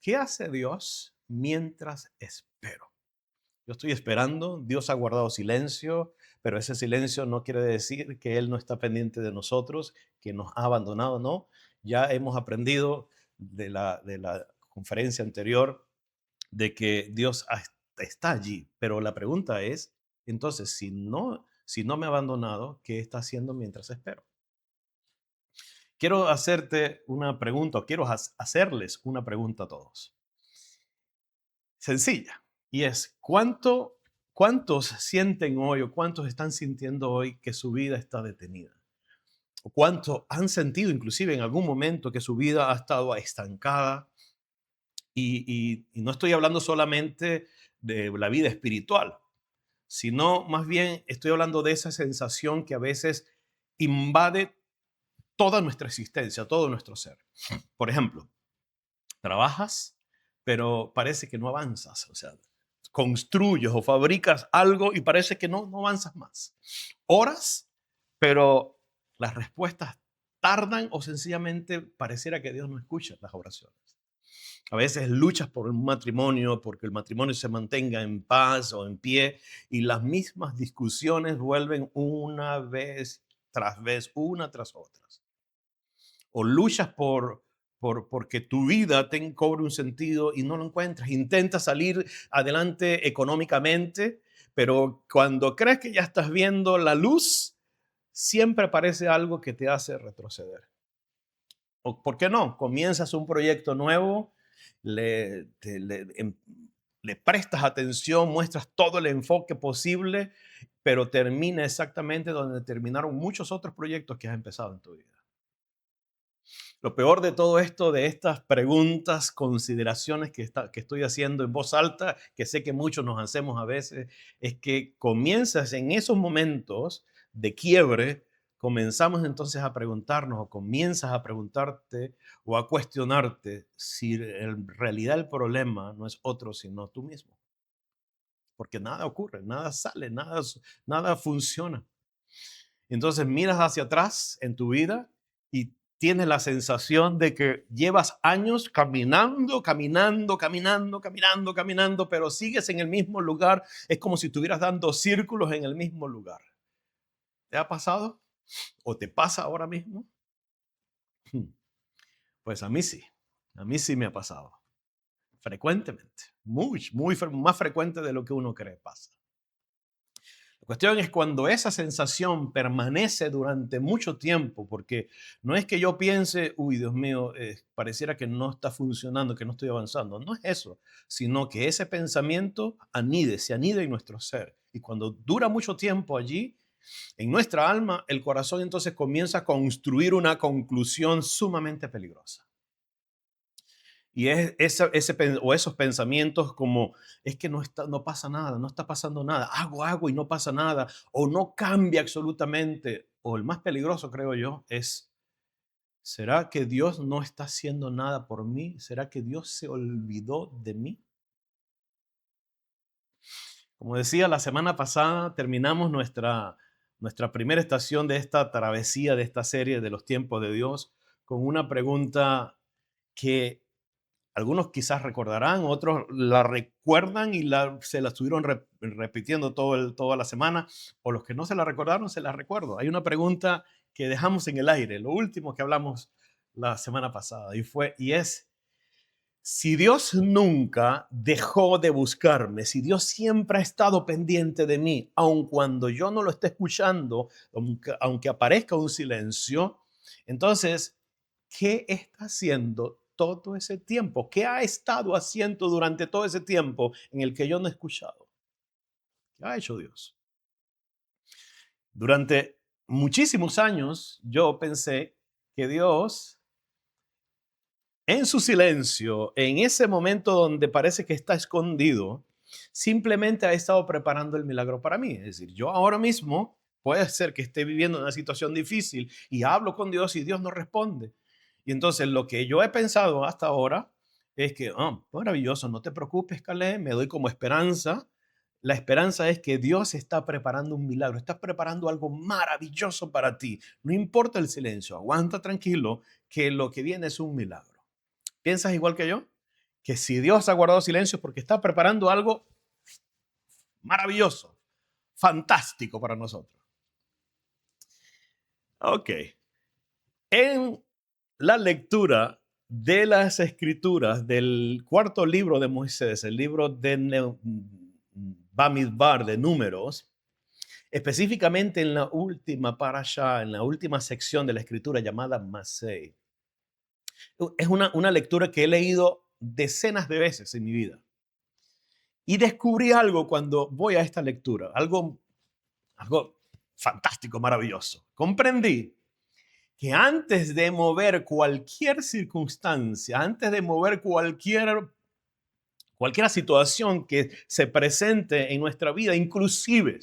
¿Qué hace Dios mientras espero? Yo estoy esperando, Dios ha guardado silencio, pero ese silencio no quiere decir que Él no está pendiente de nosotros, que nos ha abandonado, no. Ya hemos aprendido de la conferencia anterior de que está allí, pero la pregunta es, entonces, si no me ha abandonado, ¿qué está haciendo mientras espero? Quiero hacerte una pregunta, o quiero hacerles una pregunta a todos. Sencilla. Y es, ¿cuántos sienten hoy o cuántos están sintiendo hoy que su vida está detenida? ¿O cuántos han sentido inclusive en algún momento que su vida ha estado estancada? Y no estoy hablando solamente de la vida espiritual, sino más bien estoy hablando de esa sensación que a veces invade toda nuestra existencia, todo nuestro ser. Por ejemplo, trabajas, pero parece que no avanzas, o sea, construyes o fabricas algo y parece que no avanzas más. Oras, pero las respuestas tardan o sencillamente pareciera que Dios no escucha las oraciones. A veces luchas por un matrimonio, porque el matrimonio se mantenga en paz o en pie, y las mismas discusiones vuelven una vez, una tras otra. O luchas porque tu vida cobre un sentido y no lo encuentras. Intentas salir adelante económicamente, pero cuando crees que ya estás viendo la luz, siempre aparece algo que te hace retroceder. ¿O por qué no? Comienzas un proyecto nuevo, le prestas atención, muestras todo el enfoque posible, pero termina exactamente donde terminaron muchos otros proyectos que has empezado en tu vida. Lo peor de todo esto, de estas preguntas, consideraciones que estoy haciendo en voz alta, que sé que muchos nos hacemos a veces, es que comienzas en esos momentos de quiebre, comenzamos entonces a preguntarnos o comienzas a preguntarte o a cuestionarte si en realidad el problema no es otro sino tú mismo. Porque nada ocurre, nada sale, nada funciona. Entonces miras hacia atrás en tu vida y tienes la sensación de que llevas años caminando, caminando, caminando, caminando, caminando, pero sigues en el mismo lugar. Es como si estuvieras dando círculos en el mismo lugar. ¿Te ha pasado? ¿O te pasa ahora mismo? Pues a mí sí. A mí sí me ha pasado. Frecuentemente. Más frecuente de lo que uno cree pasa. La cuestión es cuando esa sensación permanece durante mucho tiempo, porque no es que yo piense, uy, Dios mío, pareciera que no está funcionando, que no estoy avanzando. No es eso, sino que ese pensamiento se anida en nuestro ser. Y cuando dura mucho tiempo allí, en nuestra alma, el corazón entonces comienza a construir una conclusión sumamente peligrosa. Y es o esos pensamientos como, es que no pasa nada, no está pasando nada, hago y no pasa nada, o no cambia absolutamente. O el más peligroso, creo yo, es, ¿será que Dios no está haciendo nada por mí? ¿Será que Dios se olvidó de mí? Como decía, la semana pasada terminamos nuestra primera estación de esta travesía, de esta serie de los tiempos de Dios, con una pregunta que algunos quizás recordarán, otros la recuerdan y se la estuvieron repitiendo toda la semana, o los que no se la recordaron, se la recuerdo. Hay una pregunta que dejamos en el aire, lo último que hablamos la semana pasada, y es, si Dios nunca dejó de buscarme, si Dios siempre ha estado pendiente de mí, aun cuando yo no lo esté escuchando, aunque aparezca un silencio, entonces, ¿qué está haciendo todo ese tiempo? ¿Qué ha estado haciendo durante todo ese tiempo en el que yo no he escuchado? ¿Qué ha hecho Dios? Durante muchísimos años yo pensé que Dios, en su silencio, en ese momento donde parece que está escondido, simplemente ha estado preparando el milagro para mí. Es decir, yo ahora mismo puede ser que esté viviendo una situación difícil y hablo con Dios y Dios no responde. Y entonces lo que yo he pensado hasta ahora es que, maravilloso, no te preocupes, Caleb, me doy como esperanza. La esperanza es que Dios está preparando un milagro, está preparando algo maravilloso para ti. No importa el silencio, aguanta tranquilo, que lo que viene es un milagro. ¿Piensas igual que yo? que si Dios ha guardado silencio es porque está preparando algo maravilloso, fantástico para nosotros. Ok. En la lectura de las escrituras del cuarto libro de Moisés, el libro de Bamidbar, de Números, específicamente en la última parasha, en la última sección de la escritura llamada Masei. Es una lectura que he leído decenas de veces en mi vida. Y descubrí algo cuando voy a esta lectura, algo fantástico, maravilloso. Comprendí que antes de mover cualquier circunstancia, antes de mover cualquier situación que se presente en nuestra vida, inclusive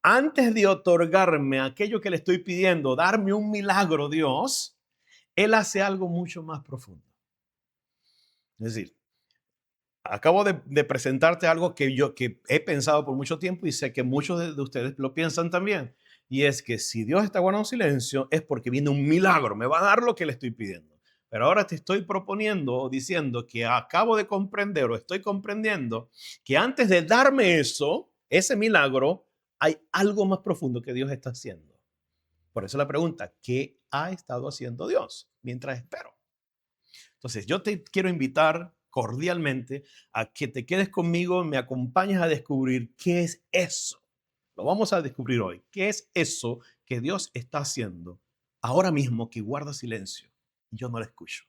antes de otorgarme aquello que le estoy pidiendo, darme un milagro, Dios, Él hace algo mucho más profundo. Es decir, acabo de presentarte algo que he pensado por mucho tiempo y sé que muchos de ustedes lo piensan también. Y es que si Dios está guardando silencio es porque viene un milagro, me va a dar lo que le estoy pidiendo. Pero ahora te estoy proponiendo o diciendo que acabo de comprender o estoy comprendiendo que antes de darme eso, ese milagro, hay algo más profundo que Dios está haciendo. Por eso la pregunta, ¿qué ha estado haciendo Dios mientras espero? Entonces, yo te quiero invitar cordialmente a que te quedes conmigo, me acompañes a descubrir qué es eso. Lo vamos a descubrir hoy. ¿Qué es eso que Dios está haciendo ahora mismo que guarda silencio? Yo no lo escucho.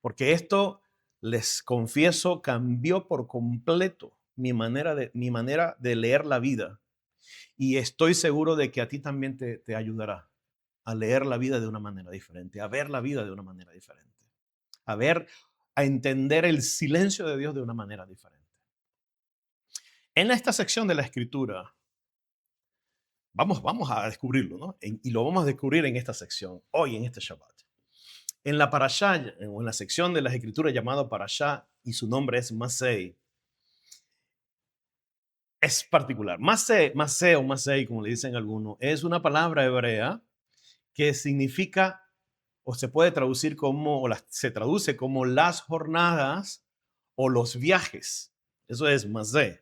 Porque esto, les confieso, cambió por completo mi manera de leer la vida. Y estoy seguro de que a ti también te ayudará a leer la vida de una manera diferente, a ver la vida de una manera diferente, a ver, a entender el silencio de Dios de una manera diferente. En esta sección de la escritura, vamos a descubrirlo, ¿no? Y lo vamos a descubrir en esta sección, hoy en este Shabbat. En la parashá, o en la sección de las escrituras llamada parashá, y su nombre es Masei, es particular. Masei o Masei, como le dicen algunos, es una palabra hebrea que significa, o se puede traducir como, se traduce como las jornadas o los viajes. Eso es Masei.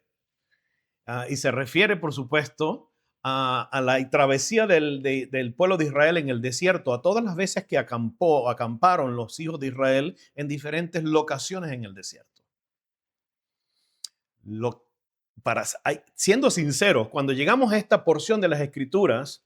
Y se refiere, por supuesto, a la travesía del pueblo de Israel en el desierto, a todas las veces que acamparon los hijos de Israel en diferentes locaciones en el desierto. Siendo sinceros, cuando llegamos a esta porción de las Escrituras,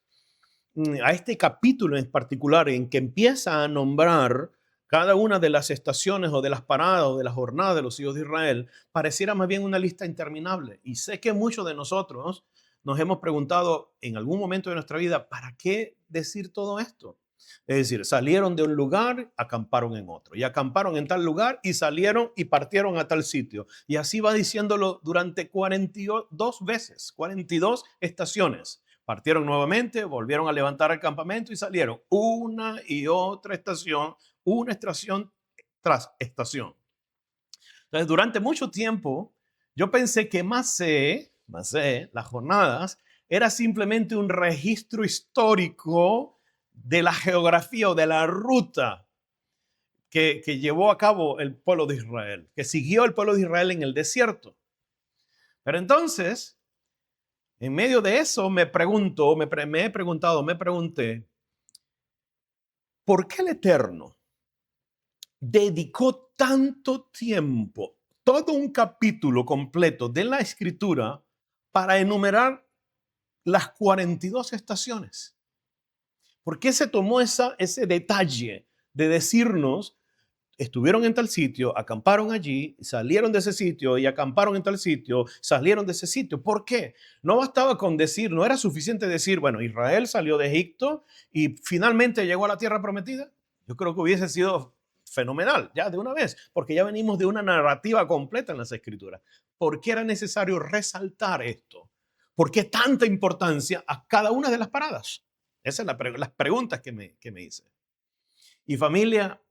a este capítulo en particular en que empieza a nombrar cada una de las estaciones o de las paradas o de las jornadas de los hijos de Israel, pareciera más bien una lista interminable. Y sé que muchos de nosotros nos hemos preguntado en algún momento de nuestra vida, ¿para qué decir todo esto? Es decir, salieron de un lugar, acamparon en otro, y acamparon en tal lugar y salieron y partieron a tal sitio. Y así va diciéndolo durante 42 veces, 42 estaciones. Partieron nuevamente, volvieron a levantar el campamento y salieron una y otra estación, una estación tras estación. Entonces, durante mucho tiempo, yo pensé que las jornadas, era simplemente un registro histórico de la geografía o de la ruta que llevó a cabo el pueblo de Israel, que siguió el pueblo de Israel en el desierto. Pero entonces, en medio de eso me pregunté, ¿por qué el Eterno dedicó tanto tiempo, todo un capítulo completo de la Escritura para enumerar las 42 estaciones? ¿Por qué se tomó ese detalle de decirnos, estuvieron en tal sitio, acamparon allí, salieron de ese sitio y acamparon en tal sitio, salieron de ese sitio? ¿Por qué? No bastaba con decir, no era suficiente decir, bueno, Israel salió de Egipto y finalmente llegó a la tierra prometida. Yo creo que hubiese sido fenomenal, ya de una vez, porque ya venimos de una narrativa completa en las Escrituras. ¿Por qué era necesario resaltar esto? ¿Por qué tanta importancia a cada una de las paradas? Esas son las preguntas que me hice. Y familia,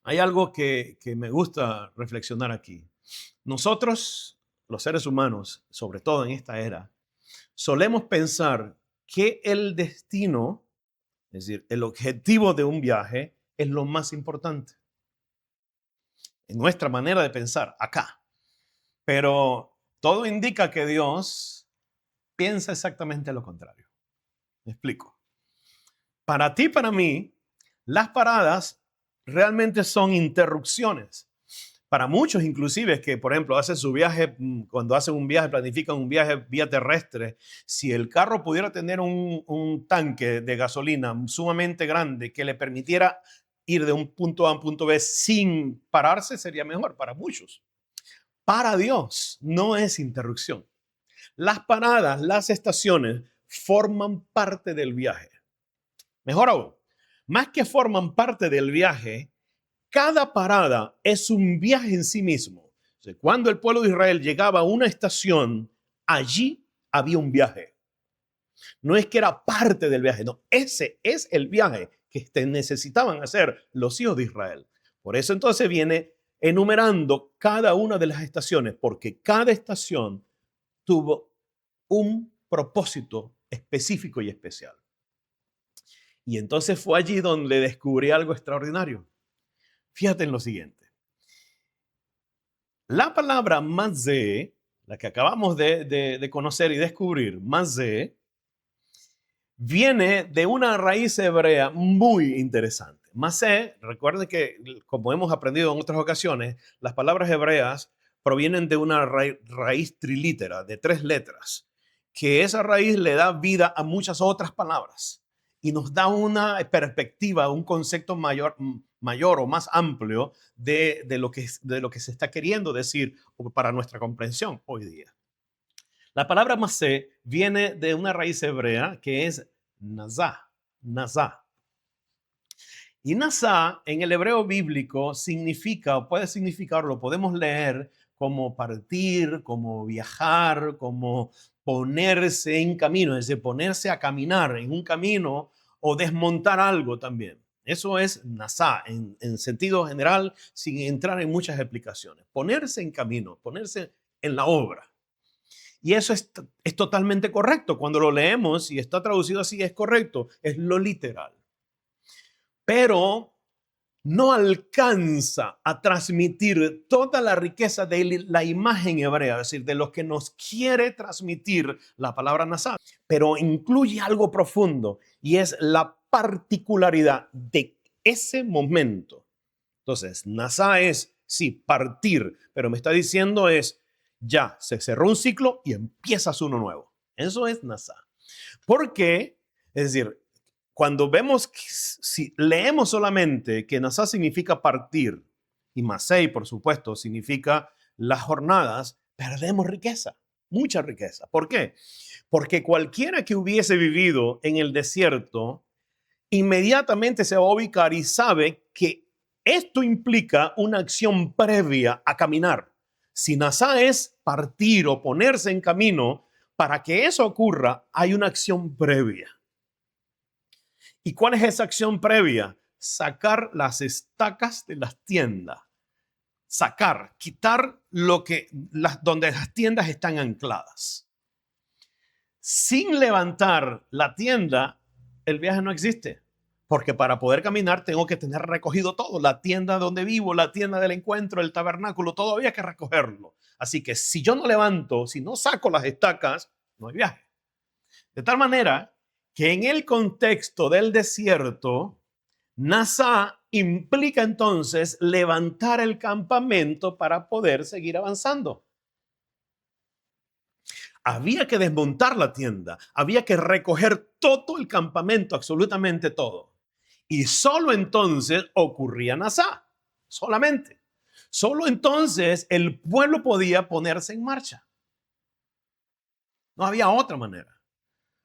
hay algo que me gusta reflexionar aquí. Nosotros, los seres humanos, sobre todo en esta era, solemos pensar que el destino, es decir, el objetivo de un viaje, es lo más importante. en nuestra manera de pensar acá. Pero todo indica que Dios piensa exactamente lo contrario. Me explico. Para ti, para mí, las paradas realmente son interrupciones. Para muchos, inclusive, que, por ejemplo, hacen su viaje, cuando hacen un viaje, planifican un viaje vía terrestre, si el carro pudiera tener un tanque de gasolina sumamente grande que le permitiera ir de un punto A a un punto B sin pararse, sería mejor para muchos. Para Dios no es interrupción. Las paradas, las estaciones, forman parte del viaje. Mejor aún, más que forman parte del viaje, cada parada es un viaje en sí mismo. O sea, cuando el pueblo de Israel llegaba a una estación, allí había un viaje. No es que era parte del viaje, no, ese es el viaje que necesitaban hacer los hijos de Israel. Por eso entonces viene enumerando cada una de las estaciones, porque cada estación tuvo un propósito específico y especial. Y entonces fue allí donde descubrí algo extraordinario. Fíjate en lo siguiente. La palabra mazé, la que acabamos de conocer y descubrir, mazé, viene de una raíz hebrea muy interesante. Mazé, recuerden que, como hemos aprendido en otras ocasiones, las palabras hebreas provienen de una raíz trilítera, de 3 letras, que esa raíz le da vida a muchas otras palabras y nos da una perspectiva, un concepto mayor o más amplio de lo que se está queriendo decir para nuestra comprensión hoy día. La palabra masé viene de una raíz hebrea que es nazá, nazá. Y nazá en el hebreo bíblico significa, o puede significar, lo podemos leer como partir, como viajar, como ponerse en camino, es decir, ponerse a caminar en un camino o desmontar algo también. Eso es nazá en sentido general, sin entrar en muchas explicaciones. Ponerse en camino, ponerse en la obra. Y eso es totalmente correcto. Cuando lo leemos y está traducido así, es correcto. Es lo literal. Pero no alcanza a transmitir toda la riqueza de la imagen hebrea, es decir, de lo que nos quiere transmitir la palabra nazá. Pero incluye algo profundo y es la particularidad de ese momento. Entonces, nazá es, sí, partir, pero me está diciendo es, ya, se cerró un ciclo y empiezas uno nuevo. Eso es nazá. ¿Por qué? Es decir, cuando vemos, si leemos solamente que nazá significa partir y masei, por supuesto, significa las jornadas, perdemos riqueza, mucha riqueza. ¿Por qué? Porque cualquiera que hubiese vivido en el desierto, inmediatamente se va a ubicar y sabe que esto implica una acción previa a caminar. Si nazá es partir o ponerse en camino, para que eso ocurra, hay una acción previa. ¿Y cuál es esa acción previa? Sacar las estacas de las tiendas. Sacar, quitar donde las tiendas están ancladas. Sin levantar la tienda, el viaje no existe. Porque para poder caminar tengo que tener recogido todo. La tienda donde vivo, la tienda del encuentro, el tabernáculo, todo había que recogerlo. Así que si yo no levanto, si no saco las estacas, no hay viaje. De tal manera que en el contexto del desierto, nazá implica entonces levantar el campamento para poder seguir avanzando. Había que desmontar la tienda, había que recoger todo el campamento, absolutamente todo. Y solo entonces ocurría nazá, solamente. Solo entonces el pueblo podía ponerse en marcha. No había otra manera.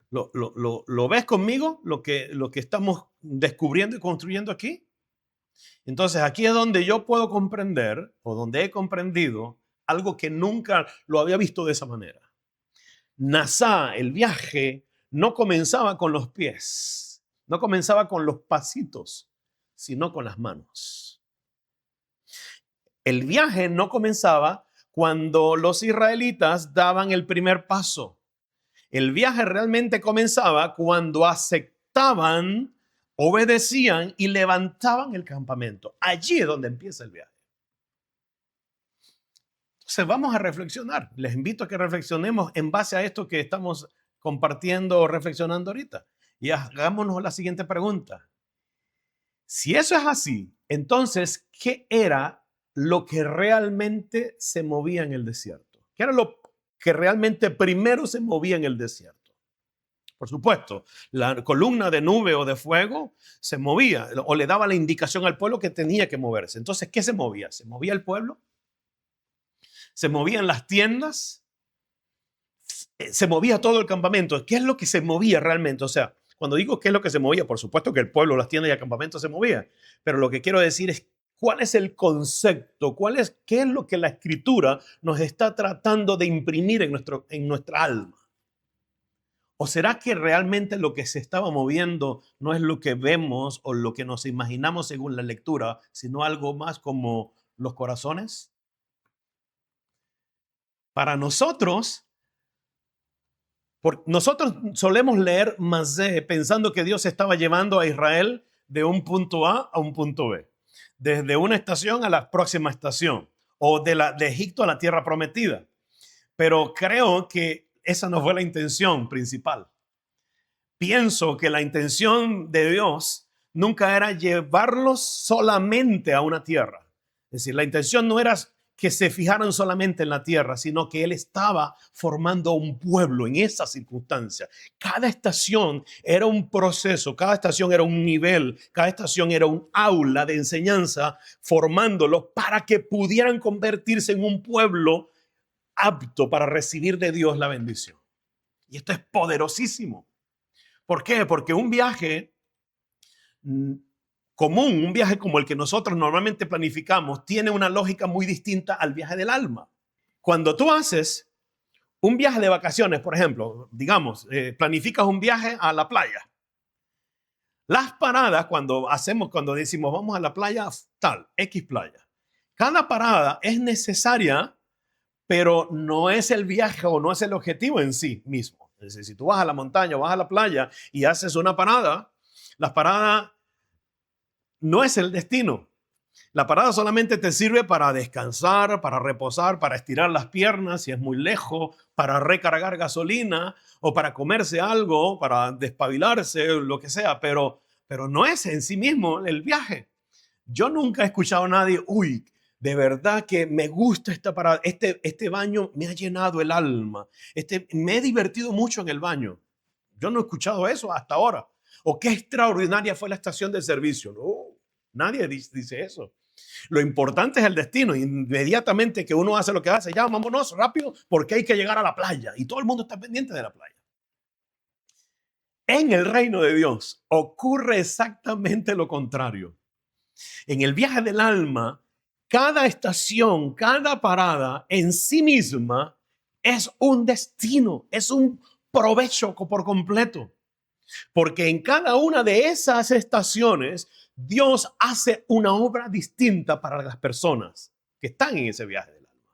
¿Lo ves conmigo? Lo que estamos descubriendo y construyendo aquí. Entonces aquí es donde yo puedo comprender, o donde he comprendido, algo que nunca lo había visto de esa manera. Nazá, el viaje, no comenzaba con los pies, no comenzaba con los pasitos, sino con las manos. El viaje no comenzaba cuando los israelitas daban el primer paso. El viaje realmente comenzaba cuando aceptaban, obedecían y levantaban el campamento. Allí es donde empieza el viaje. Entonces vamos a reflexionar. Les invito a que reflexionemos en base a esto que estamos compartiendo o reflexionando ahorita. Y hagámonos la siguiente pregunta. Si eso es así, entonces, ¿qué era lo que realmente se movía en el desierto? ¿Qué era lo que realmente primero se movía en el desierto? Por supuesto, la columna de nube o de fuego se movía o le daba la indicación al pueblo que tenía que moverse. Entonces, ¿qué se movía? ¿Se movía el pueblo? ¿Se movían las tiendas? ¿Se movía todo el campamento? ¿Qué es lo que se movía realmente? O sea, cuando digo qué es lo que se movía, por supuesto que el pueblo, las tiendas y el campamento se movía, pero lo que quiero decir es cuál es el concepto, qué es lo que la escritura nos está tratando de imprimir en nuestra alma. ¿O será que realmente lo que se estaba moviendo no es lo que vemos o lo que nos imaginamos según la lectura, sino algo más como los corazones? Para nosotros, nosotros solemos leer Masé pensando que Dios estaba llevando a Israel de un punto A a un punto B, desde una estación a la próxima estación, o de Egipto a la tierra prometida. Pero creo que esa no fue la intención principal. Pienso que la intención de Dios nunca era llevarlos solamente a una tierra. Es decir, la intención no era que se fijaran solamente en la tierra, sino que Él estaba formando un pueblo en esa circunstancia. Cada estación era un proceso, cada estación era un nivel, cada estación era un aula de enseñanza, formándolos para que pudieran convertirse en un pueblo apto para recibir de Dios la bendición. Y esto es poderosísimo. ¿Por qué? Porque un viaje común, un viaje como el que nosotros normalmente planificamos, tiene una lógica muy distinta al viaje del alma. Cuando tú haces un viaje de vacaciones, por ejemplo, digamos, planificas un viaje a la playa. Las paradas, cuando decimos vamos a la playa, tal, X playa. Cada parada es necesaria, pero no es el viaje o no es el objetivo en sí mismo. Es decir, si tú vas a la montaña o vas a la playa y haces una parada, la parada no es el destino. La parada solamente te sirve para descansar, para reposar, para estirar las piernas si es muy lejos, para recargar gasolina o para comerse algo, para despabilarse, lo que sea, pero no es en sí mismo el viaje. Yo nunca he escuchado a nadie, uy, de verdad que me gusta esta parada, este baño me ha llenado el alma, me he divertido mucho en el baño. Yo no he escuchado eso hasta ahora. O qué extraordinaria fue la estación de servicio. No, nadie dice eso. Lo importante es el destino. Inmediatamente que uno hace lo que hace, ya vámonos rápido porque hay que llegar a la playa y todo el mundo está pendiente de la playa. En el reino de Dios ocurre exactamente lo contrario. En el viaje del alma, cada estación, cada parada en sí misma es un destino, es un provecho por completo. Porque en cada una de esas estaciones, Dios hace una obra distinta para las personas que están en ese viaje del alma.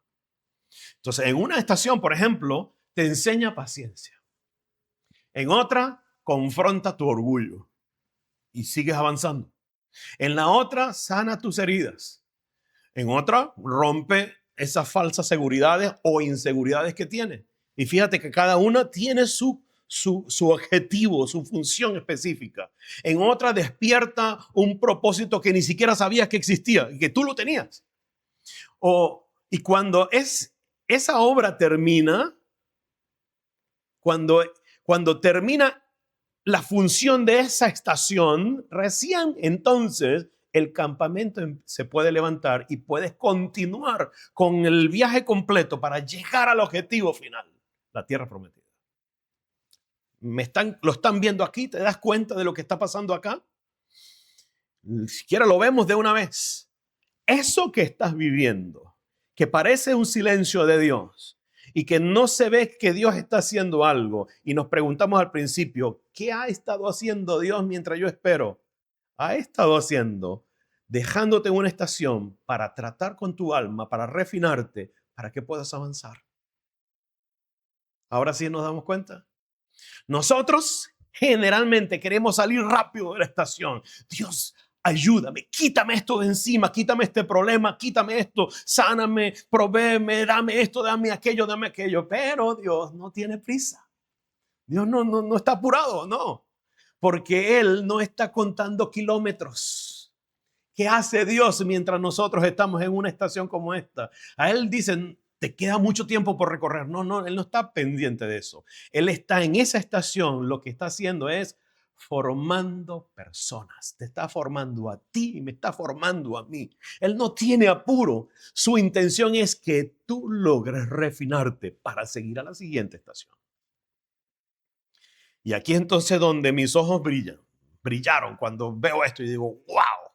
Entonces, en una estación, por ejemplo, te enseña paciencia. En otra, confronta tu orgullo y sigues avanzando. En la otra, sana tus heridas. En otra, rompe esas falsas seguridades o inseguridades que tiene. Y fíjate que cada una tiene su objetivo, su función específica. En otra, despierta un propósito que ni siquiera sabías que existía y que tú lo tenías. Y cuando esa obra termina, cuando termina la función de esa estación, recién entonces el campamento se puede levantar y puedes continuar con el viaje completo para llegar al objetivo final, la tierra prometida. ¿Lo están viendo aquí? ¿Te das cuenta de lo que está pasando acá? Ni siquiera lo vemos de una vez. Eso que estás viviendo, que parece un silencio de Dios, y que no se ve que Dios está haciendo algo, y nos preguntamos al principio, ¿qué ha estado haciendo Dios mientras yo espero? Ha estado haciendo, dejándote en una estación para tratar con tu alma, para refinarte, para que puedas avanzar. Ahora sí nos damos cuenta. Nosotros generalmente queremos salir rápido de la estación. Dios, ayúdame, quítame esto de encima, quítame este problema, quítame esto, sáname, provéeme, dame esto, dame aquello, dame aquello. Pero Dios no tiene prisa. Dios no está apurado, no. Porque Él no está contando kilómetros. ¿Qué hace Dios mientras nosotros estamos en una estación como esta? A Él dicen, te queda mucho tiempo por recorrer. No, Él no está pendiente de eso. Él está en esa estación, lo que está haciendo es formando personas. Te está formando a ti y me está formando a mí. Él no tiene apuro. Su intención es que tú logres refinarte para seguir a la siguiente estación. Y aquí entonces donde mis ojos brillaron cuando veo esto y digo, wow,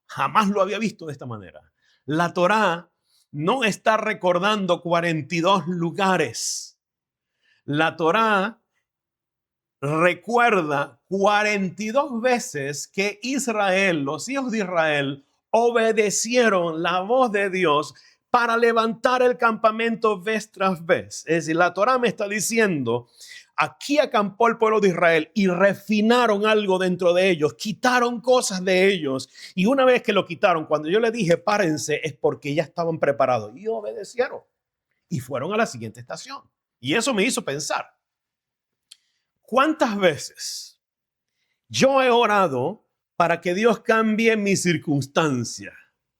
jamás lo había visto de esta manera. La Torá no está recordando 42 lugares. La Torá recuerda 42 veces que Israel, los hijos de Israel, obedecieron la voz de Dios para levantar el campamento vez tras vez. Es decir, la Torá me está diciendo, aquí acampó el pueblo de Israel y refinaron algo dentro de ellos, quitaron cosas de ellos. Y una vez que lo quitaron, cuando yo le dije párense, es porque ya estaban preparados y obedecieron y fueron a la siguiente estación. Y eso me hizo pensar, ¿cuántas veces yo he orado para que Dios cambie mi circunstancia?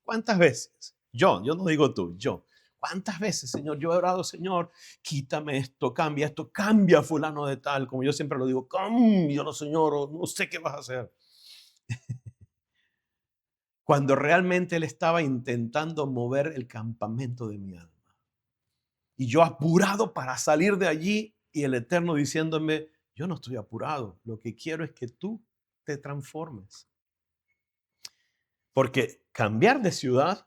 ¿Cuántas veces? Yo no digo tú, yo. ¿Cuántas veces, Señor, yo he orado, Señor, quítame esto, cambia fulano de tal, como yo siempre lo digo, cámbialo, Señor, no sé qué vas a hacer. Cuando realmente Él estaba intentando mover el campamento de mi alma. Y yo apurado para salir de allí y el Eterno diciéndome, yo no estoy apurado, lo que quiero es que tú te transformes. Porque cambiar de ciudad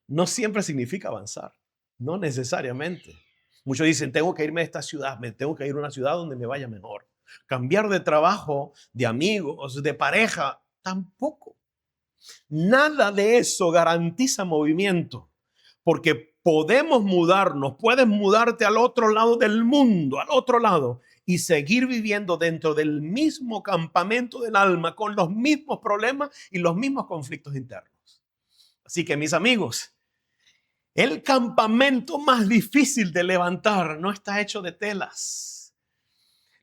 no siempre significa avanzar, no necesariamente. Muchos dicen, tengo que irme de esta ciudad, me tengo que ir a una ciudad donde me vaya mejor. Cambiar de trabajo, de amigos, de pareja, tampoco. Nada de eso garantiza movimiento, porque podemos mudarnos, puedes mudarte al otro lado del mundo, al otro lado, y seguir viviendo dentro del mismo campamento del alma, con los mismos problemas y los mismos conflictos internos. Así que, mis amigos, el campamento más difícil de levantar no está hecho de telas.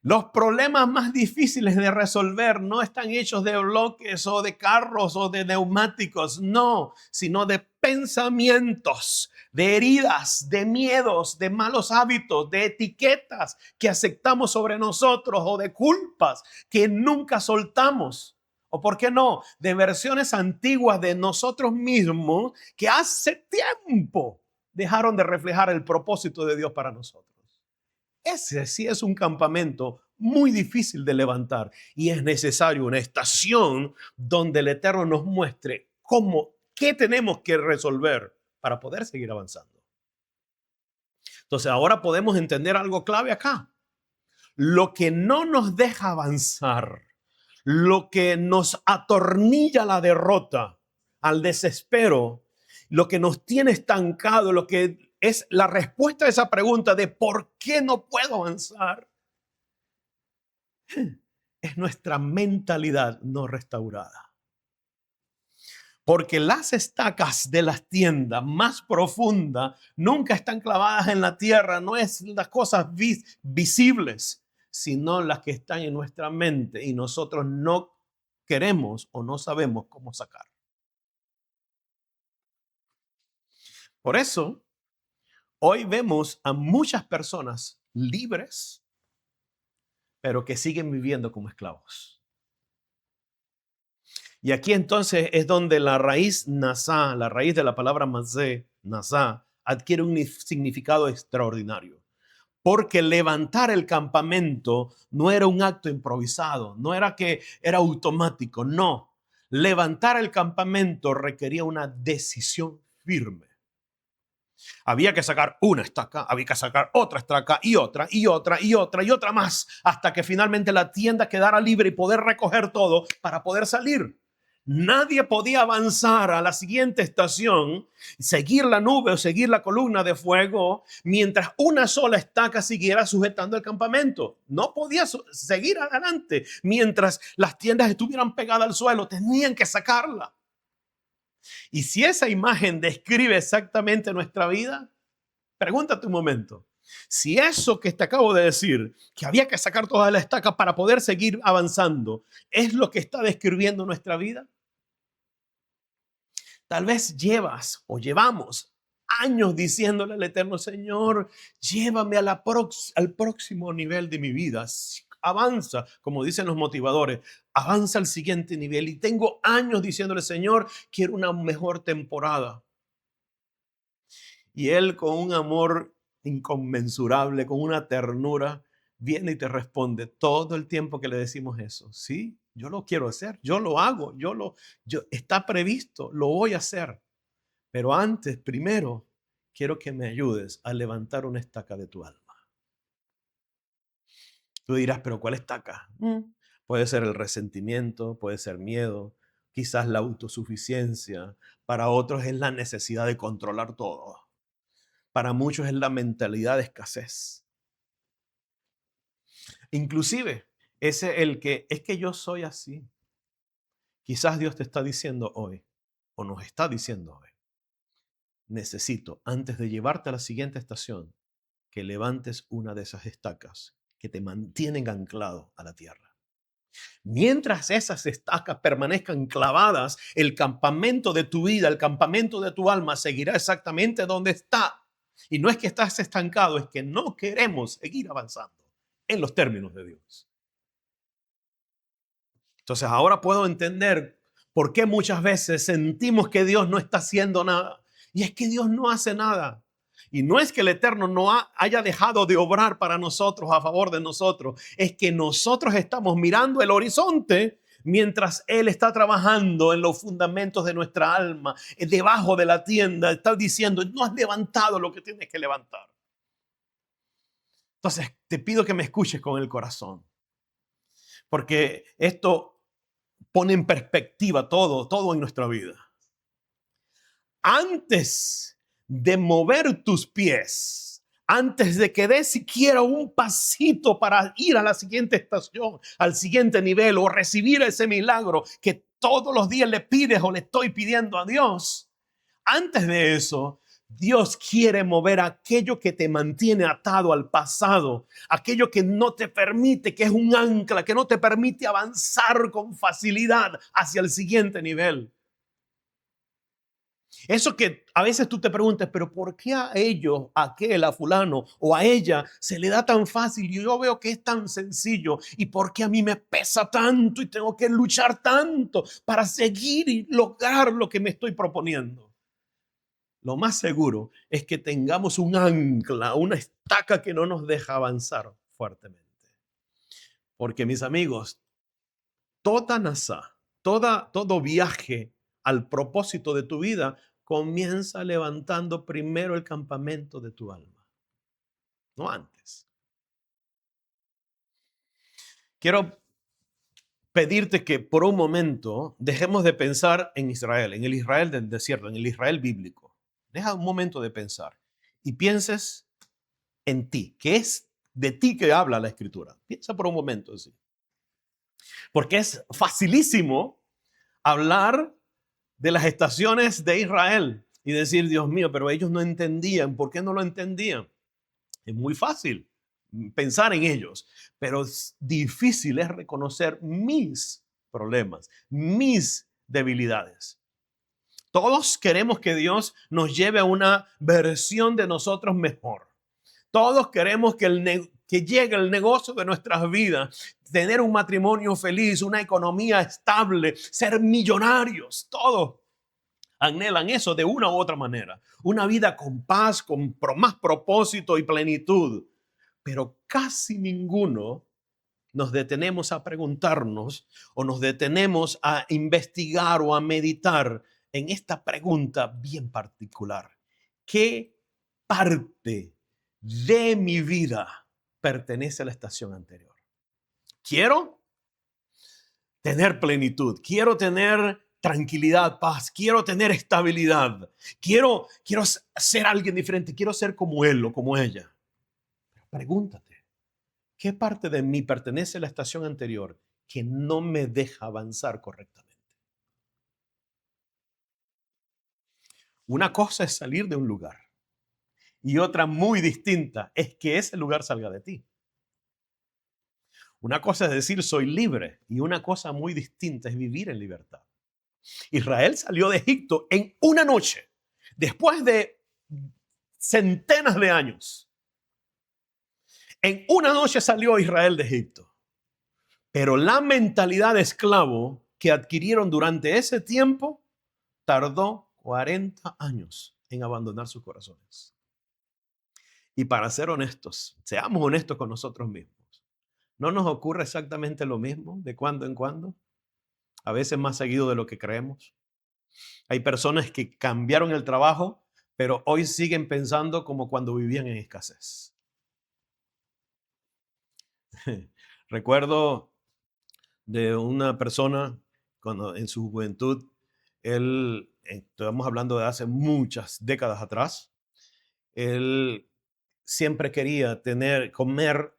Los problemas más difíciles de resolver no están hechos de bloques o de carros o de neumáticos, no, sino de pensamientos, de heridas, de miedos, de malos hábitos, de etiquetas que aceptamos sobre nosotros o de culpas que nunca soltamos. O, ¿por qué no?, de versiones antiguas de nosotros mismos que hace tiempo dejaron de reflejar el propósito de Dios para nosotros. Ese sí es un campamento muy difícil de levantar y es necesario una estación donde el Eterno nos muestre qué tenemos que resolver para poder seguir avanzando. Entonces ahora podemos entender algo clave acá. Lo que no nos deja avanzar, lo que nos atornilla a la derrota, al desespero, lo que nos tiene estancado, lo que es la respuesta a esa pregunta de ¿por qué no puedo avanzar? Es nuestra mentalidad no restaurada. Porque las estacas de las tiendas más profundas nunca están clavadas en la tierra, no es las cosas visibles, sino las que están en nuestra mente y nosotros no queremos o no sabemos cómo sacar. Por eso, hoy vemos a muchas personas libres, pero que siguen viviendo como esclavos. Y aquí entonces es donde la raíz nasá, la raíz de la palabra mazé, nasá, adquiere un significado extraordinario. Porque levantar el campamento no era un acto improvisado, no era que era automático, no. Levantar el campamento requería una decisión firme. Había que sacar una estaca, había que sacar otra estaca y otra y otra y otra y otra más, hasta que finalmente la tienda quedara libre y poder recoger todo para poder salir. Nadie podía avanzar a la siguiente estación, seguir la nube o seguir la columna de fuego mientras una sola estaca siguiera sujetando el campamento. No podía seguir adelante mientras las tiendas estuvieran pegadas al suelo. Tenían que sacarla. Y si esa imagen describe exactamente nuestra vida, pregúntate un momento. Si eso que te acabo de decir, que había que sacar toda la estaca para poder seguir avanzando, es lo que está describiendo nuestra vida. Tal vez llevas o llevamos años diciéndole al Eterno, Señor, llévame a al próximo nivel de mi vida. Avanza, como dicen los motivadores, avanza al siguiente nivel. Y tengo años diciéndole, Señor, quiero una mejor temporada. Y Él, con un amor inconmensurable, con una ternura, viene y te responde todo el tiempo que le decimos eso. Sí, yo lo quiero hacer, yo lo hago, está previsto, lo voy a hacer. Pero antes, primero, quiero que me ayudes a levantar una estaca de tu alma. Tú dirás, pero ¿cuál estaca? Puede ser el resentimiento, puede ser miedo, quizás la autosuficiencia. Para otros es la necesidad de controlar todo. Para muchos es la mentalidad de escasez. Inclusive, es que yo soy así. Quizás Dios te está diciendo hoy, o nos está diciendo hoy, necesito, antes de llevarte a la siguiente estación, que levantes una de esas estacas que te mantienen anclado a la tierra. Mientras esas estacas permanezcan clavadas, el campamento de tu vida, el campamento de tu alma seguirá exactamente donde está. Y no es que estás estancado, es que no queremos seguir avanzando en los términos de Dios. Entonces ahora puedo entender por qué muchas veces sentimos que Dios no está haciendo nada. Y es que Dios no hace nada. Y no es que el Eterno no haya dejado de obrar para nosotros, a favor de nosotros. Es que nosotros estamos mirando el horizonte mientras Él está trabajando en los fundamentos de nuestra alma, debajo de la tienda. Está diciendo, no has levantado lo que tienes que levantar. Entonces te pido que me escuches con el corazón. Porque esto pone en perspectiva todo en nuestra vida. Antes de mover tus pies, antes de que des siquiera un pasito para ir a la siguiente estación, al siguiente nivel o recibir ese milagro que todos los días le pides o le estoy pidiendo a Dios, antes de eso, Dios quiere mover aquello que te mantiene atado al pasado, aquello que no te permite, que es un ancla, que no te permite avanzar con facilidad hacia el siguiente nivel. Eso que a veces tú te preguntas, pero ¿por qué a ellos, a aquel, a fulano o a ella se le da tan fácil? Y yo veo que es tan sencillo. ¿Y por qué a mí me pesa tanto y tengo que luchar tanto para seguir y lograr lo que me estoy proponiendo? Lo más seguro es que tengamos un ancla, una estaca que no nos deja avanzar fuertemente. Porque mis amigos, toda NASA, todo viaje al propósito de tu vida comienza levantando primero el campamento de tu alma, no antes. Quiero pedirte que por un momento dejemos de pensar en Israel, en el Israel del desierto, en el Israel bíblico. Deja un momento de pensar y pienses en ti, que es de ti que habla la Escritura. Piensa por un momento así. Porque es facilísimo hablar de las estaciones de Israel y decir, Dios mío, pero ellos no entendían. ¿Por qué no lo entendían? Es muy fácil pensar en ellos, pero es difícil es reconocer mis problemas, mis debilidades. Todos queremos que Dios nos lleve a una versión de nosotros mejor. Todos queremos que llegue el negocio de nuestras vidas, tener un matrimonio feliz, una economía estable, ser millonarios. Todos anhelan eso de una u otra manera. Una vida con paz, con más propósito y plenitud. Pero casi ninguno nos detenemos a preguntarnos o nos detenemos a investigar o a meditar en esta pregunta bien particular. ¿Qué parte de mi vida pertenece a la estación anterior? Quiero tener plenitud, quiero tener tranquilidad, paz, quiero tener estabilidad, quiero ser alguien diferente, quiero ser como él o como ella. Pregúntate, ¿qué parte de mí pertenece a la estación anterior que no me deja avanzar correctamente? Una cosa es salir de un lugar y otra muy distinta es que ese lugar salga de ti. Una cosa es decir soy libre y una cosa muy distinta es vivir en libertad. Israel salió de Egipto en una noche, después de centenas de años. En una noche salió Israel de Egipto. Pero la mentalidad de esclavo que adquirieron durante ese tiempo tardó 40 años en abandonar sus corazones. Y para ser honestos, seamos honestos con nosotros mismos. ¿No nos ocurre exactamente lo mismo de cuando en cuando? A veces más seguido de lo que creemos. Hay personas que cambiaron el trabajo, pero hoy siguen pensando como cuando vivían en escasez. Recuerdo de una persona cuando en su juventud, estamos hablando de hace muchas décadas atrás, él siempre quería comer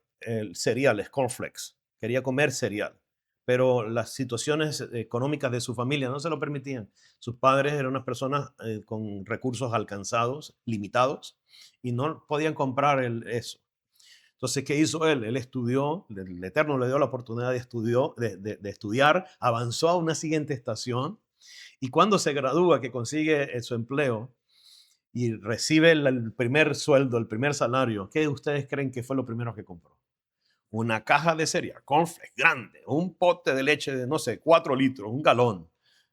cereales, cornflakes, quería comer cereal, pero las situaciones económicas de su familia no se lo permitían. Sus padres eran unas personas con recursos alcanzados, limitados, y no podían comprar eso. Entonces, ¿qué hizo él? Él estudió, el Eterno le dio la oportunidad de estudiar, avanzó a una siguiente estación y cuando se gradúa, que consigue su empleo y recibe el primer sueldo, el primer salario, ¿qué ustedes creen que fue lo primero que compró? Una caja de cereal, cornflakes grande, un pote de leche de, no sé, 4 litros, un galón,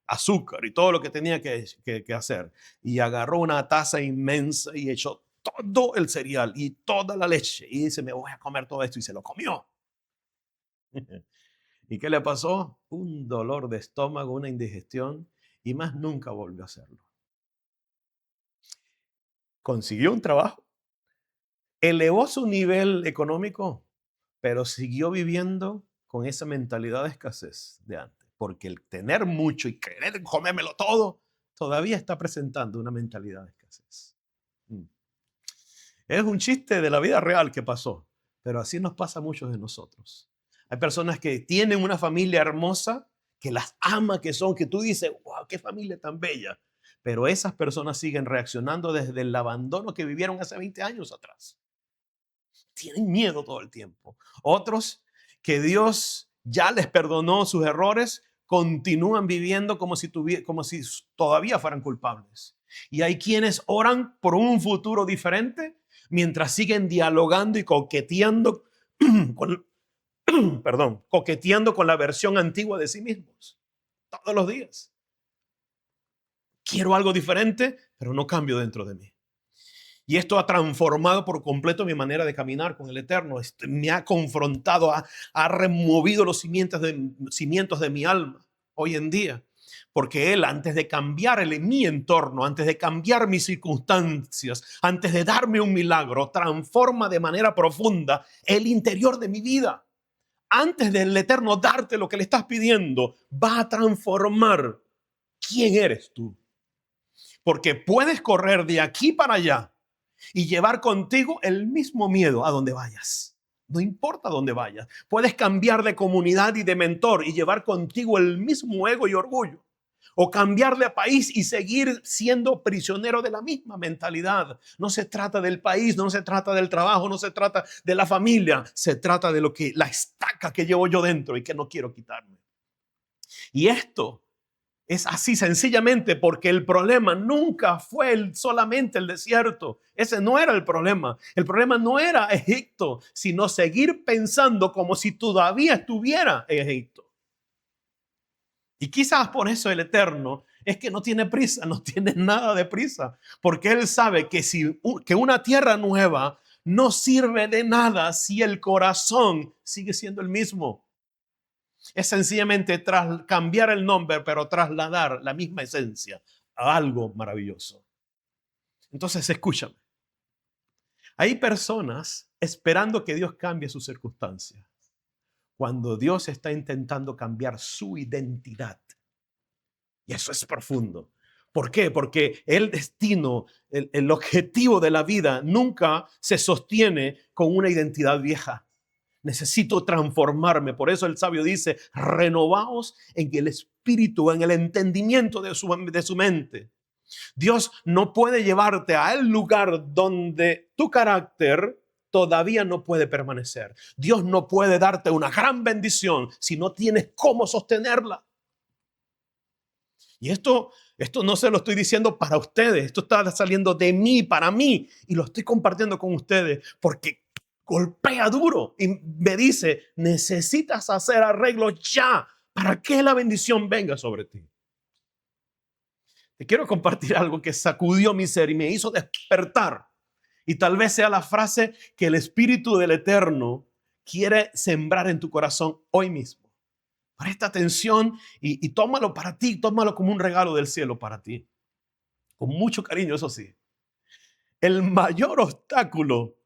azúcar y todo lo que tenía que hacer. Y agarró una taza inmensa y echó todo el cereal y toda la leche. Y dice, me voy a comer todo esto. Y se lo comió. ¿Y qué le pasó? Un dolor de estómago, una indigestión. Y más nunca volvió a hacerlo. Consiguió un trabajo, elevó su nivel económico, pero siguió viviendo con esa mentalidad de escasez de antes, porque el tener mucho y querer comérmelo todo todavía está presentando una mentalidad de escasez. Es un chiste de la vida real que pasó, pero así nos pasa a muchos de nosotros. Hay personas que tienen una familia hermosa, que las ama, que tú dices, wow, qué familia tan bella. Pero esas personas siguen reaccionando desde el abandono que vivieron hace 20 años atrás. Tienen miedo todo el tiempo. Otros que Dios ya les perdonó sus errores, continúan viviendo como si todavía fueran culpables. Y hay quienes oran por un futuro diferente mientras siguen dialogando y coqueteando con, coqueteando con la versión antigua de sí mismos. Todos los días. Quiero algo diferente, pero no cambio dentro de mí. Y esto ha transformado por completo mi manera de caminar con el Eterno. Me ha confrontado, ha removido los cimientos de mi alma hoy en día. Porque Él, antes de cambiar mi entorno, antes de cambiar mis circunstancias, antes de darme un milagro, transforma de manera profunda el interior de mi vida. Antes del Eterno darte lo que le estás pidiendo, va a transformar quién eres tú. Porque puedes correr de aquí para allá y llevar contigo el mismo miedo a donde vayas. No importa dónde vayas. Puedes cambiar de comunidad y de mentor y llevar contigo el mismo ego y orgullo. O cambiar de país y seguir siendo prisionero de la misma mentalidad. No se trata del país, no se trata del trabajo, no se trata de la familia. Se trata de la estaca que llevo yo dentro y que no quiero quitarme. Y esto es así sencillamente porque el problema nunca fue solamente el desierto. Ese no era el problema. El problema no era Egipto, sino seguir pensando como si todavía estuviera en Egipto. Y quizás por eso el Eterno es que no tiene prisa, no tiene nada de prisa, porque Él sabe que una tierra nueva no sirve de nada si el corazón sigue siendo el mismo. Es sencillamente cambiar el nombre, pero trasladar la misma esencia a algo maravilloso. Entonces, escúchame. Hay personas esperando que Dios cambie sus circunstancias, cuando Dios está intentando cambiar su identidad. Y eso es profundo. ¿Por qué? Porque el destino, el objetivo de la vida nunca se sostiene con una identidad vieja. Necesito transformarme. Por eso el sabio dice, renovaos en el espíritu, en el entendimiento de su mente. Dios no puede llevarte a el lugar donde tu carácter todavía no puede permanecer. Dios no puede darte una gran bendición si no tienes cómo sostenerla. Y esto no se lo estoy diciendo para ustedes, esto está saliendo de mí, para mí, y lo estoy compartiendo con ustedes porque golpea duro y me dice, necesitas hacer arreglos ya para que la bendición venga sobre ti. Te quiero compartir algo que sacudió mi ser y me hizo despertar. Y tal vez sea la frase que el Espíritu del Eterno quiere sembrar en tu corazón hoy mismo. Presta atención y tómalo para ti, tómalo como un regalo del cielo para ti. Con mucho cariño, eso sí. El mayor obstáculo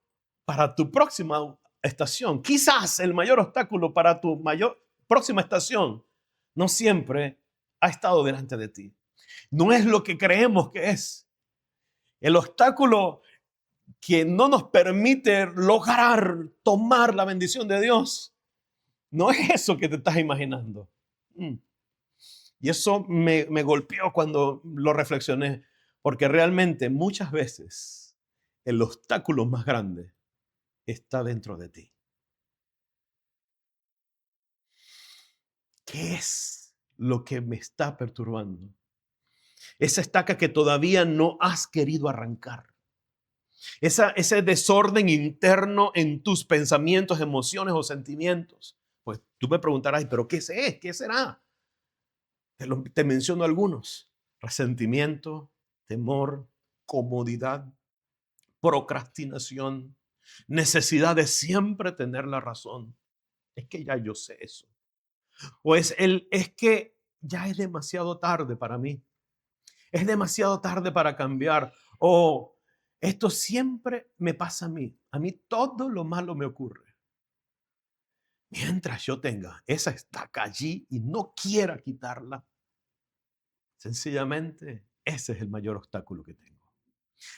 para tu próxima estación, quizás el mayor obstáculo para tu próxima estación, no siempre ha estado delante de ti. No es lo que creemos que es. El obstáculo que no nos permite lograr tomar la bendición de Dios no es eso que te estás imaginando. Y eso me golpeó cuando lo reflexioné, porque realmente muchas veces el obstáculo más grande está dentro de ti. ¿Qué es lo que me está perturbando? Esa estaca que todavía no has querido arrancar. Ese desorden interno en tus pensamientos, emociones o sentimientos. Pues tú me preguntarás, ¿pero qué es? ¿Qué será? Te menciono algunos. Resentimiento, temor, comodidad, procrastinación, necesidad de siempre tener la razón. Es que ya yo sé eso. O es que ya es demasiado tarde para mí. Es demasiado tarde para cambiar. O esto siempre me pasa a mí. A mí todo lo malo me ocurre. Mientras yo tenga esa estaca allí y no quiera quitarla, sencillamente ese es el mayor obstáculo que tengo.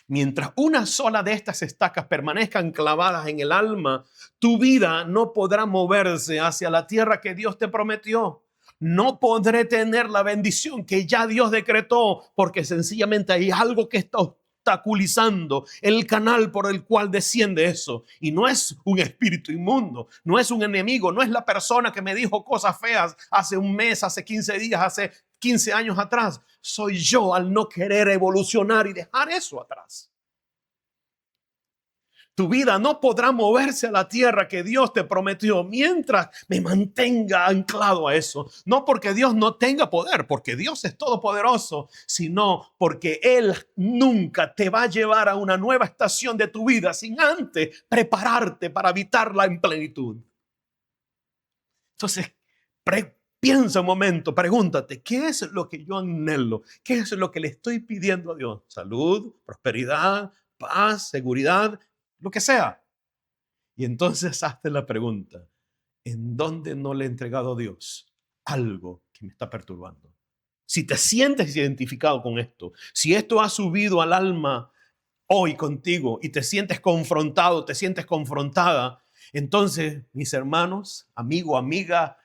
Mientras una sola de estas estacas permanezcan clavadas en el alma, tu vida no podrá moverse hacia la tierra que Dios te prometió. No podré tener la bendición que ya Dios decretó porque sencillamente hay algo que está obstaculizando el canal por el cual desciende eso. Y no es un espíritu inmundo, no es un enemigo, no es la persona que me dijo cosas feas hace un mes, hace 15 días, hace 15 años atrás. Soy yo al no querer evolucionar y dejar eso atrás. Tu vida no podrá moverse a la tierra que Dios te prometió mientras me mantenga anclado a eso. No porque Dios no tenga poder, porque Dios es todopoderoso, sino porque Él nunca te va a llevar a una nueva estación de tu vida sin antes prepararte para habitarla en plenitud. Entonces, piensa un momento, pregúntate, ¿qué es lo que yo anhelo? ¿Qué es lo que le estoy pidiendo a Dios? Salud, prosperidad, paz, seguridad, lo que sea. Y entonces hazte la pregunta, ¿en dónde no le he entregado a Dios algo que me está perturbando? Si te sientes identificado con esto, si esto ha subido al alma hoy contigo y te sientes confrontado, te sientes confrontada, entonces, mis hermanos, amigo, amiga,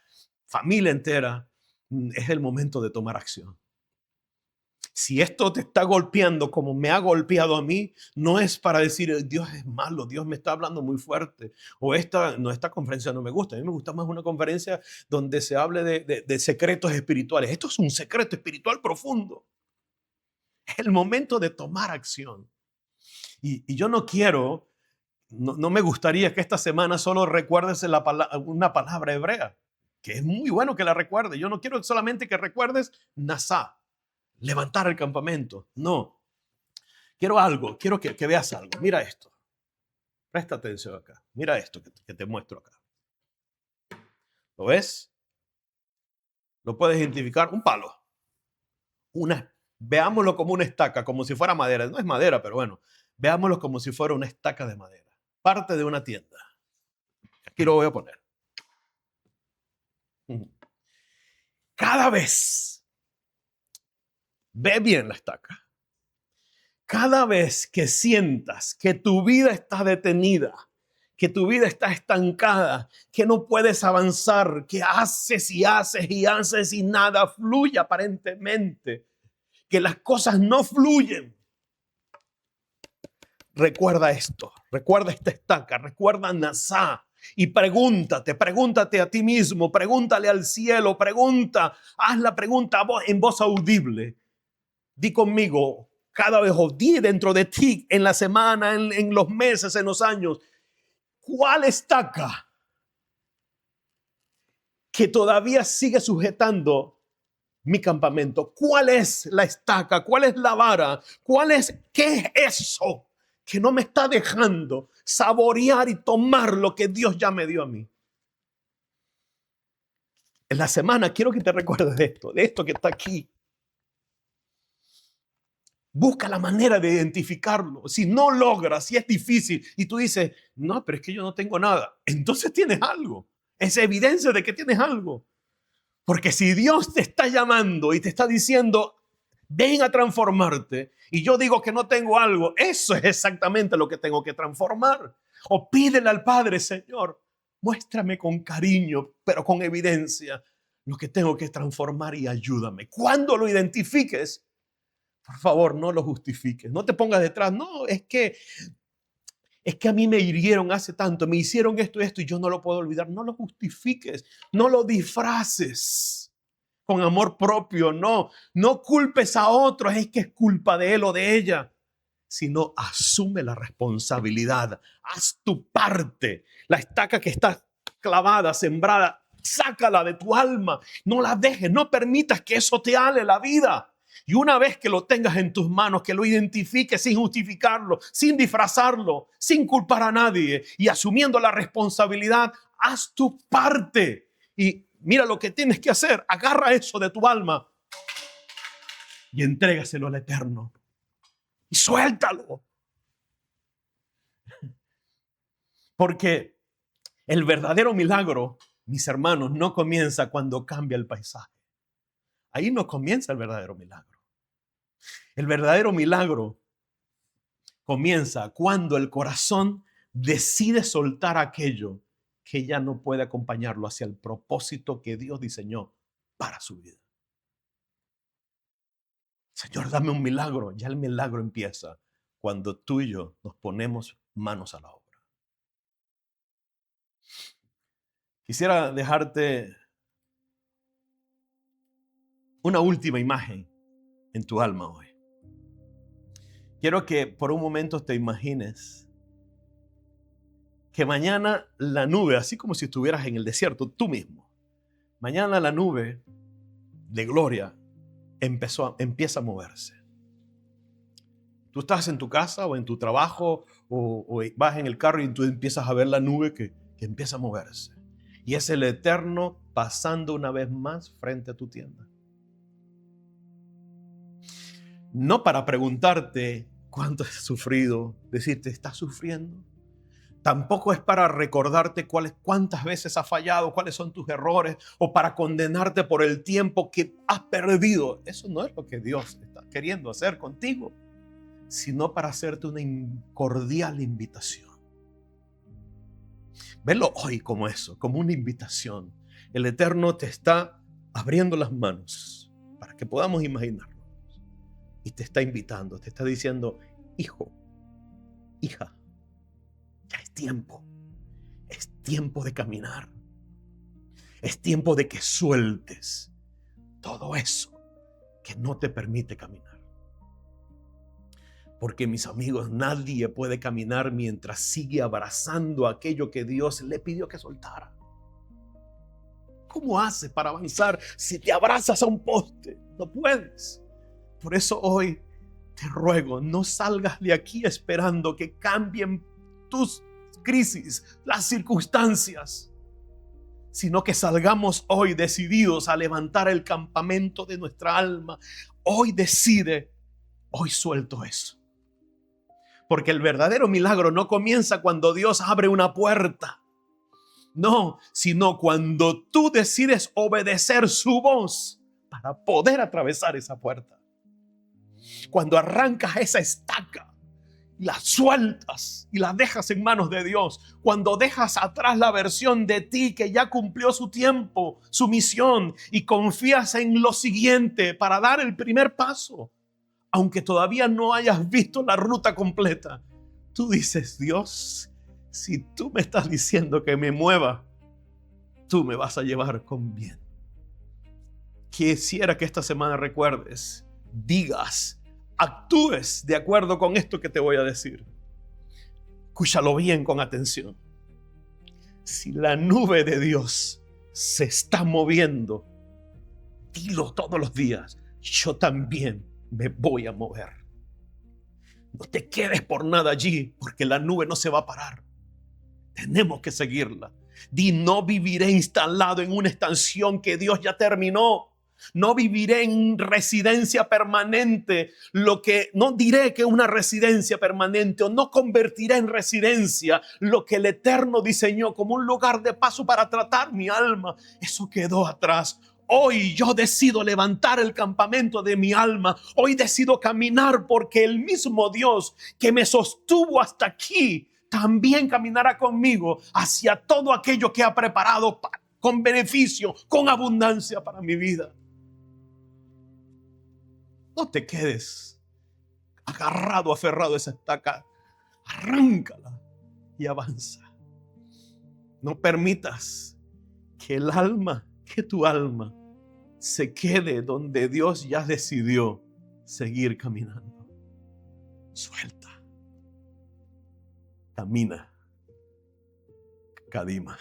familia entera, es el momento de tomar acción. Si esto te está golpeando como me ha golpeado a mí, no es para decir Dios es malo, Dios me está hablando muy fuerte, o esta conferencia no me gusta. A mí me gusta más una conferencia donde se hable de secretos espirituales. Esto es un secreto espiritual profundo. Es el momento de tomar acción. Y yo no quiero, no me gustaría que esta semana solo recuerdes una palabra hebrea, que es muy bueno que la recuerdes. Yo no quiero solamente que recuerdes Nasá, levantar el campamento. No, quiero que veas algo. Mira esto. Presta atención acá. Mira esto que te muestro acá. ¿Lo ves? ¿Lo puedes identificar? Un palo. Veámoslo como una estaca, como si fuera madera. No es madera, pero bueno, veámoslo como si fuera una estaca de madera. Parte de una tienda. Aquí lo voy a poner. Cada vez Ve bien la estaca. Cada vez que sientas que tu vida está detenida, que tu vida está estancada, que no puedes avanzar, que haces y haces y haces y nada fluye aparentemente, que las cosas no fluyen. Recuerda esto, recuerda esta estaca, recuerda a Nasá y pregúntate a ti mismo, pregúntale al cielo, haz la pregunta en voz audible. Di conmigo cada vez o di dentro de ti en la semana, en los meses, en los años, ¿cuál estaca que todavía sigue sujetando mi campamento? ¿Cuál es la estaca? ¿Cuál es la vara? ¿Qué es eso que no me está dejando saborear y tomar lo que Dios ya me dio a mí? En la semana quiero que te recuerdes de esto que está aquí. Busca la manera de identificarlo. Si no logras, si es difícil y tú dices, no, pero es que yo no tengo nada, entonces tienes algo. Es evidencia de que tienes algo. Porque si Dios te está llamando y te está diciendo, ven a transformarte, y yo digo que no tengo algo, eso es exactamente lo que tengo que transformar. O pídele al Padre, Señor, muéstrame con cariño, pero con evidencia, lo que tengo que transformar y ayúdame. Cuando lo identifiques, por favor, no lo justifiques. No te pongas detrás. No, es que a mí me hirieron hace tanto, me hicieron esto y yo no lo puedo olvidar. No lo justifiques, no lo disfraces con amor propio. No culpes a otros, es que es culpa de él o de ella. Sino asume la responsabilidad. Haz tu parte. La estaca que está clavada, sembrada, sácala de tu alma. No la dejes, no permitas que eso te ale la vida. Y una vez que lo tengas en tus manos, que lo identifiques sin justificarlo, sin disfrazarlo, sin culpar a nadie y asumiendo la responsabilidad, haz tu parte. Y mira lo que tienes que hacer. Agarra eso de tu alma y entrégaselo al Eterno. Y suéltalo. Porque el verdadero milagro, mis hermanos, no comienza cuando cambia el paisaje. Ahí no comienza el verdadero milagro. El verdadero milagro comienza cuando el corazón decide soltar aquello que ya no puede acompañarlo hacia el propósito que Dios diseñó para su vida. Señor, dame un milagro. Ya el milagro empieza cuando tú y yo nos ponemos manos a la obra. Quisiera dejarte una última imagen en tu alma hoy. Quiero que por un momento te imagines que mañana la nube, así como si estuvieras en el desierto, tú mismo, mañana la nube de gloria empieza a moverse. Tú estás en tu casa o en tu trabajo o vas en el carro y tú empiezas a ver la nube que empieza a moverse. Y es el Eterno pasando una vez más frente a tu tienda. No para preguntarte cuánto has sufrido, decirte, ¿estás sufriendo? Tampoco es para recordarte cuántas veces has fallado, cuáles son tus errores, o para condenarte por el tiempo que has perdido. Eso no es lo que Dios está queriendo hacer contigo, sino para hacerte una cordial invitación. Velo hoy como eso, como una invitación. El Eterno te está abriendo las manos para que podamos imaginarlo. Y te está invitando, te está diciendo, hijo, hija, ya es tiempo de caminar. Es tiempo de que sueltes todo eso que no te permite caminar. Porque, mis amigos, nadie puede caminar mientras sigue abrazando aquello que Dios le pidió que soltara. ¿Cómo haces para avanzar si te abrazas a un poste? No puedes. Por eso hoy te ruego, no salgas de aquí esperando que cambien tus crisis, las circunstancias, sino que salgamos hoy decididos a levantar el campamento de nuestra alma. Hoy decide, hoy suelto eso. Porque el verdadero milagro no comienza cuando Dios abre una puerta. No, sino cuando tú decides obedecer su voz para poder atravesar esa puerta. Cuando arrancas esa estaca, la sueltas y la dejas en manos de Dios. Cuando dejas atrás la versión de ti que ya cumplió su tiempo, su misión, y confías en lo siguiente para dar el primer paso, aunque todavía no hayas visto la ruta completa, tú dices: Dios, si tú me estás diciendo que me mueva, tú me vas a llevar con bien. Quisiera que esta semana recuerdes, digas, actúes de acuerdo con esto que te voy a decir. Escúchalo bien, con atención. Si la nube de Dios se está moviendo, dilo todos los días: yo también me voy a mover. No te quedes por nada allí, porque la nube no se va a parar. Tenemos que seguirla. Di: no viviré instalado en una estación que Dios ya terminó. No viviré en residencia permanente, no diré que es una residencia permanente, o no convertiré en residencia lo que el Eterno diseñó como un lugar de paso para tratar mi alma. Eso quedó atrás. Hoy yo decido levantar el campamento de mi alma. Hoy decido caminar, porque el mismo Dios que me sostuvo hasta aquí también caminará conmigo hacia todo aquello que ha preparado con beneficio, con abundancia para mi vida. No te quedes agarrado, aferrado a esa estaca. Arráncala y avanza. No permitas que tu alma se quede donde Dios ya decidió seguir caminando. Suelta. Camina. Kadima.